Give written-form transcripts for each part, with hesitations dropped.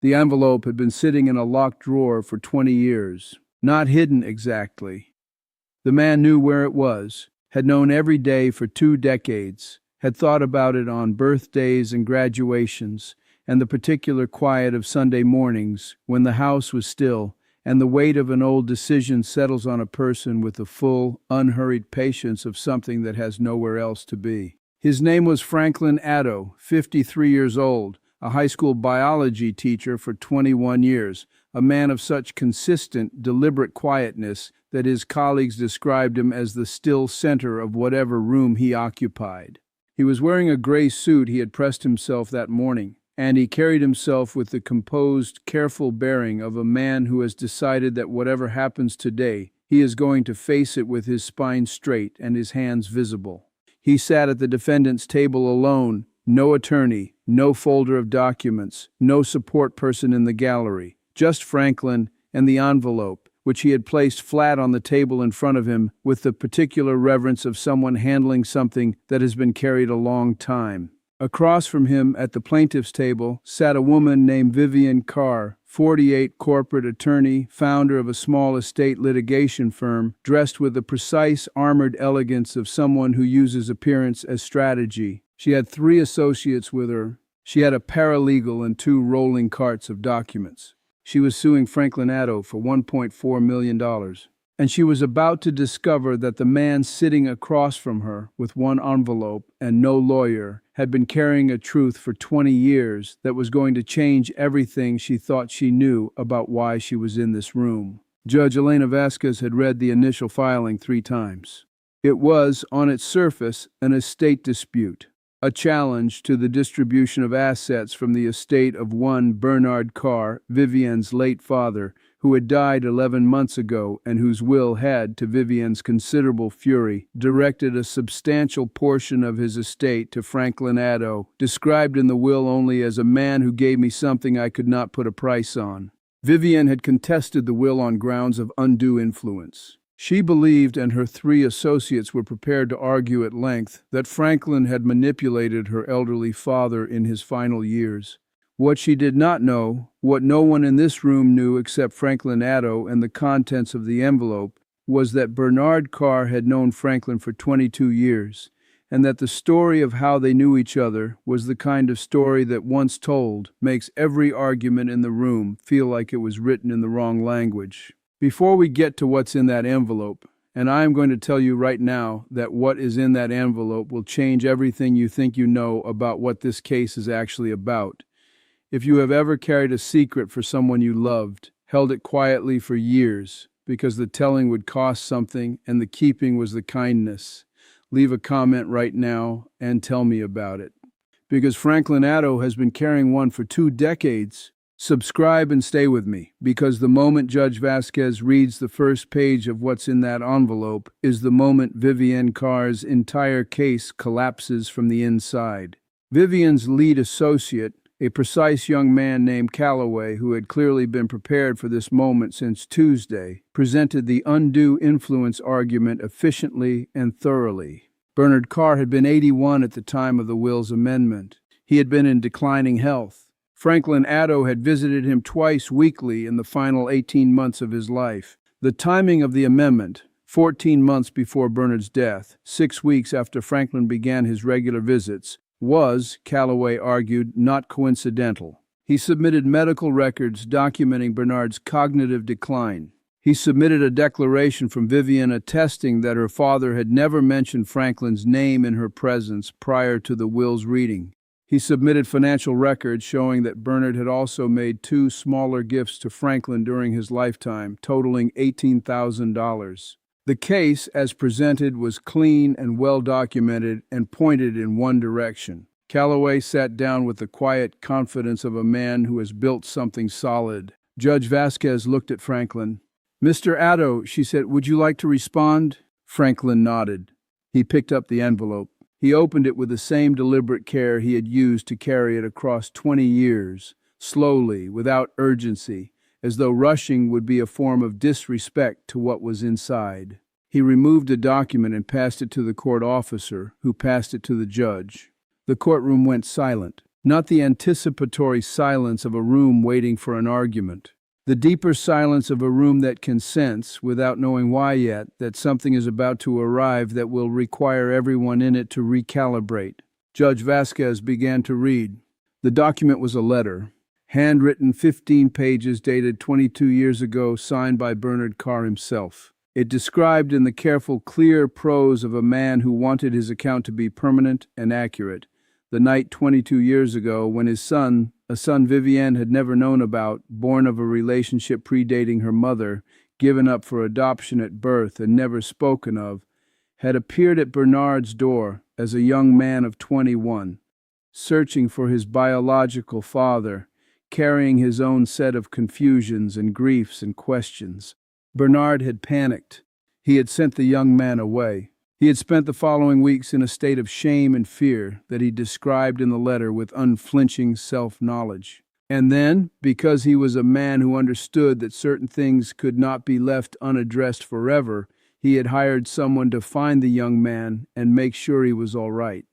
The envelope had been sitting in a locked drawer for 20 years. Not hidden exactly. The man knew where it was, had known every day for 2 decades, had thought about it on birthdays and graduations, and the particular quiet of Sunday mornings when the house was still, and the weight of an old decision settles on a person with the full, unhurried patience of something that has nowhere else to be. His name was Franklin Addo, 53 years old, a high school biology teacher for 21 years, a man of such consistent, deliberate quietness that his colleagues described him as the still center of whatever room he occupied. He was wearing a gray suit he had pressed himself that morning, and he carried himself with the composed, careful bearing of a man who has decided that whatever happens today, he is going to face it with his spine straight and his hands visible. He sat at the defendant's table alone, no attorney, no folder of documents, no support person in the gallery, just Franklin and the envelope, which he had placed flat on the table in front of him with the particular reverence of someone handling something that has been carried a long time. Across from him at the plaintiff's table sat a woman named Vivian Carr, 48, corporate attorney, founder of a small estate litigation firm, dressed with the precise, armored elegance of someone who uses appearance as strategy. She had 3 associates with her. She had a paralegal and 2 rolling carts of documents. She was suing Franklin Addo for $1.4 million. And she was about to discover that the man sitting across from her with one envelope and no lawyer had been carrying a truth for 20 years that was going to change everything she thought she knew about why she was in this room. Judge Elena Vasquez had read the initial filing 3 times. It was, on its surface, an estate dispute, a challenge to the distribution of assets from the estate of one Bernard Carr, Vivian's late father, who had died 11 months ago and whose will had, to Vivian's considerable fury, directed a substantial portion of his estate to Franklin Addo, described in the will only as a man who gave me something I could not put a price on. Vivian had contested the will on grounds of undue influence. She believed, and her 3 associates were prepared to argue at length, that Franklin had manipulated her elderly father in his final years. What she did not know, what no one in this room knew except Franklin Addo and the contents of the envelope, was that Bernard Carr had known Franklin for 22 years, and that the story of how they knew each other was the kind of story that, once told, makes every argument in the room feel like it was written in the wrong language. Before we get to what's in that envelope, and I am going to tell you right now that what is in that envelope will change everything you think you know about what this case is actually about. If you have ever carried a secret for someone you loved, held it quietly for years, because the telling would cost something and the keeping was the kindness, leave a comment right now and tell me about it. Because Franklin Addo has been carrying one for 2 decades. Subscribe and stay with me, because the moment Judge Vasquez reads the first page of what's in that envelope is the moment Vivian Carr's entire case collapses from the inside. Vivian's lead associate, a precise young man named Calloway, who had clearly been prepared for this moment since Tuesday, presented the undue influence argument efficiently and thoroughly. Bernard Carr had been 81 at the time of the will's amendment. He had been in declining health. Franklin Addo had visited him twice weekly in the final 18 months of his life. The timing of the amendment, 14 months before Bernard's death, 6 weeks after Franklin began his regular visits, was, Calloway argued, not coincidental. He submitted medical records documenting Bernard's cognitive decline. He submitted a declaration from Vivian attesting that her father had never mentioned Franklin's name in her presence prior to the will's reading. He submitted financial records showing that Bernard had also made 2 smaller gifts to Franklin during his lifetime, totaling $18,000. The case, as presented, was clean and well documented and pointed in one direction. Calloway sat down with the quiet confidence of a man who has built something solid. Judge Vasquez looked at Franklin. "Mr. Addo," she said, "would you like to respond?" Franklin nodded. He picked up the envelope. He opened it with the same deliberate care he had used to carry it across 20 years, slowly, without urgency, as though rushing would be a form of disrespect to what was inside. He removed a document and passed it to the court officer, who passed it to the judge. The courtroom went silent. not the anticipatory silence of a room waiting for an argument. The deeper silence of a room that can sense, without knowing why yet, that something is about to arrive that will require everyone in it to recalibrate. Judge Vasquez began to read. The document was a letter, handwritten 15 pages dated 22 years ago, signed by Bernard Carr himself. It described in the careful, clear prose of a man who wanted his account to be permanent and accurate, the night 22 years ago when his son, a son Vivienne had never known about, born of a relationship predating her mother, given up for adoption at birth and never spoken of, had appeared at Bernard's door as a young man of 21, searching for his biological father, carrying his own set of confusions and griefs and questions. Bernard had panicked. He had sent the young man away. He had spent the following weeks in a state of shame and fear that he described in the letter with unflinching self-knowledge. And then, because he was a man who understood that certain things could not be left unaddressed forever, he had hired someone to find the young man and make sure he was all right.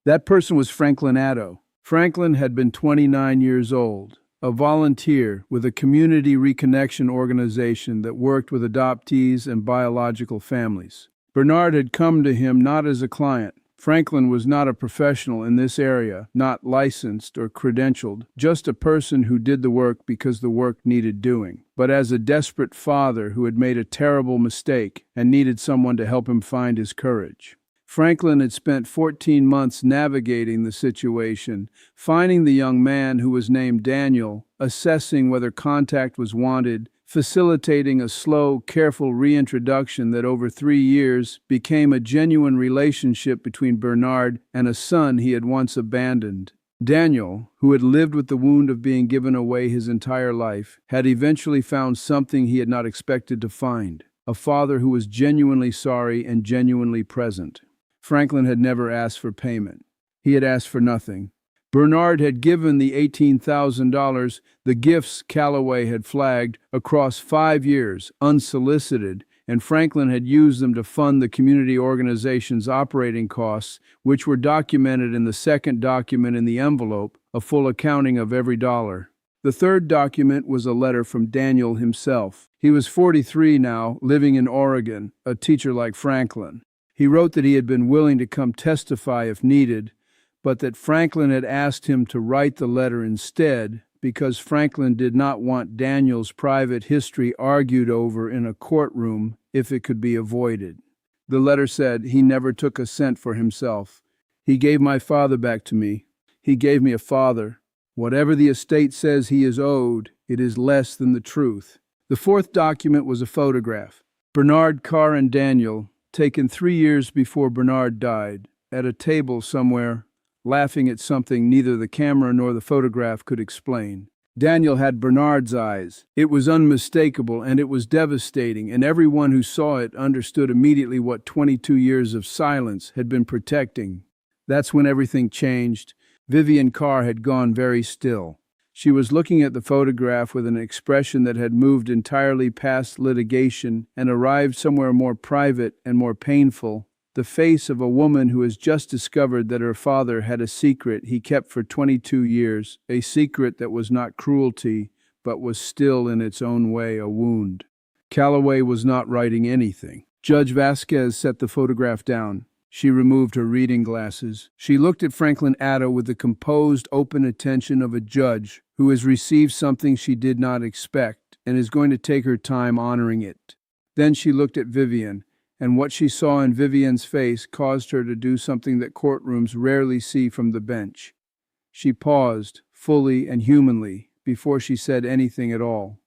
That person was Franklin Addo. Franklin had been 29 years old, a volunteer with a community reconnection organization that worked with adoptees and biological families. Bernard had come to him not as a client. Franklin was not a professional in this area, not licensed or credentialed, just a person who did the work because the work needed doing, but as a desperate father who had made a terrible mistake and needed someone to help him find his courage. Franklin had spent 14 months navigating the situation, finding the young man who was named Daniel, assessing whether contact was wanted, facilitating a slow, careful reintroduction that over 3 years became a genuine relationship between Bernard and a son he had once abandoned. Daniel, who had lived with the wound of being given away his entire life, had eventually found something he had not expected to find, a father who was genuinely sorry and genuinely present. Franklin had never asked for payment. He had asked for nothing. Bernard had given the $18,000, the gifts Calloway had flagged, across 5 years, unsolicited, and Franklin had used them to fund the community organization's operating costs, which were documented in the second document in the envelope, a full accounting of every dollar. The third document was a letter from Daniel himself. He was 43 now, living in Oregon, a teacher like Franklin. He wrote that he had been willing to come testify if needed, but that Franklin had asked him to write the letter instead because Franklin did not want Daniel's private history argued over in a courtroom if it could be avoided. The letter said, "He never took a cent for himself. He gave my father back to me. He gave me a father. Whatever the estate says he is owed, it is less than the truth." The fourth document was a photograph. Bernard Carr and Daniel, taken 3 years before Bernard died, at a table somewhere, laughing at something neither the camera nor the photograph could explain. Daniel had Bernard's eyes. It was unmistakable and it was devastating, and everyone who saw it understood immediately what 22 years of silence had been protecting. That's when everything changed. Vivienne Carr had gone very still. She was looking at the photograph with an expression that had moved entirely past litigation and arrived somewhere more private and more painful, the face of a woman who has just discovered that her father had a secret he kept for 22 years, a secret that was not cruelty, but was still in its own way a wound. Calloway was not writing anything. Judge Vasquez set the photograph down. She removed her reading glasses. She looked at Franklin Addo with the composed, open attention of a judge who has received something she did not expect and is going to take her time honoring it. Then she looked at Vivienne, and what she saw in Vivienne's face caused her to do something that courtrooms rarely see from the bench. She paused, fully and humanly, before she said anything at all.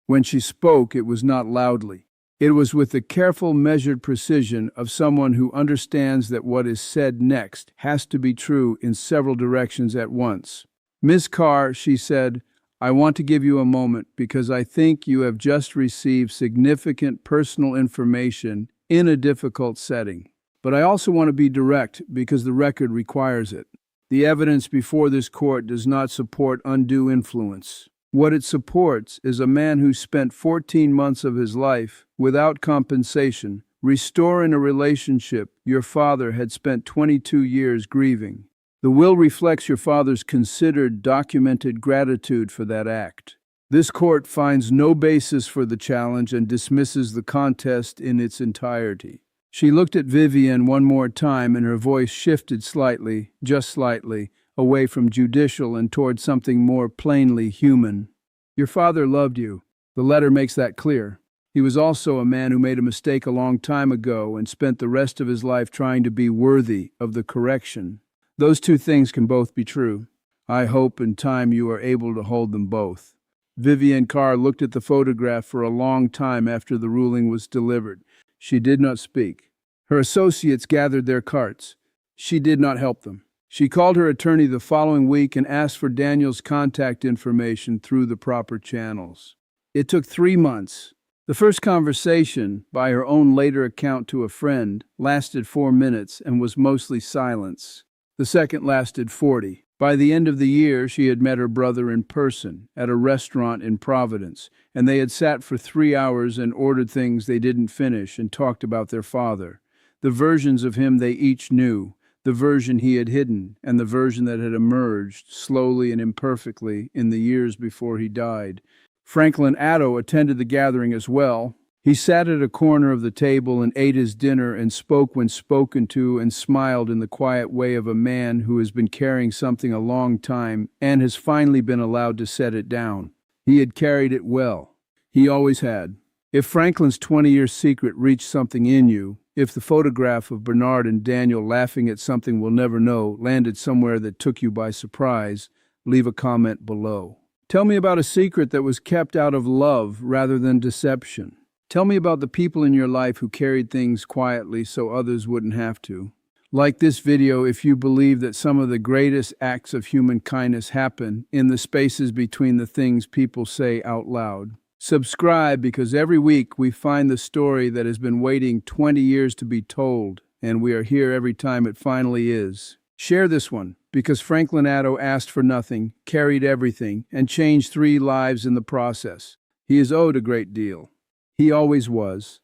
When she spoke, it was not loudly. It was with the careful, measured precision of someone who understands that what is said next has to be true in several directions at once. "Miss Carr," she said, "I want to give you a moment because I think you have just received significant personal information in a difficult setting. But I also want to be direct because the record requires it. The evidence before this court does not support undue influence. What it supports is a man who spent 14 months of his life, without compensation, restoring a relationship your father had spent 22 years grieving. The will reflects your father's considered, documented gratitude for that act. This court finds no basis for the challenge and dismisses the contest in its entirety. She looked at Vivian one more time and her voice shifted slightly, just slightly, away from judicial and toward something more plainly human. Your father loved you. The letter makes that clear. He was also a man who made a mistake a long time ago and spent the rest of his life trying to be worthy of the correction. Those two things can both be true. I hope in time you are able to hold them both. Vivian Carr looked at the photograph for a long time after the ruling was delivered. She did not speak. Her associates gathered their carts. She did not help them. She called her attorney the following week and asked for Daniel's contact information through the proper channels. It took 3 months. The first conversation, by her own later account to a friend, lasted 4 minutes and was mostly silence. The second lasted 40. By the end of the year, she had met her brother in person at a restaurant in Providence, and they had sat for 3 hours and ordered things they didn't finish and talked about their father. The versions of him they each knew, the version he had hidden, and the version that had emerged, slowly and imperfectly, in the years before he died. Franklin Addo attended the gathering as well. He sat at a corner of the table and ate his dinner and spoke when spoken to and smiled in the quiet way of a man who has been carrying something a long time and has finally been allowed to set it down. He had carried it well. He always had. If Franklin's 20-year secret reached something in you, if the photograph of Bernard and Daniel laughing at something we'll never know landed somewhere that took you by surprise, leave a comment below. Tell me about a secret that was kept out of love rather than deception. Tell me about the people in your life who carried things quietly so others wouldn't have to. Like this video if you believe that some of the greatest acts of human kindness happen in the spaces between the things people say out loud. Subscribe because every week we find the story that has been waiting 20 years to be told, and we are here every time it finally is. Share this one because Franklin Addo asked for nothing, carried everything, and changed 3 lives in the process. He is owed a great deal. He always was.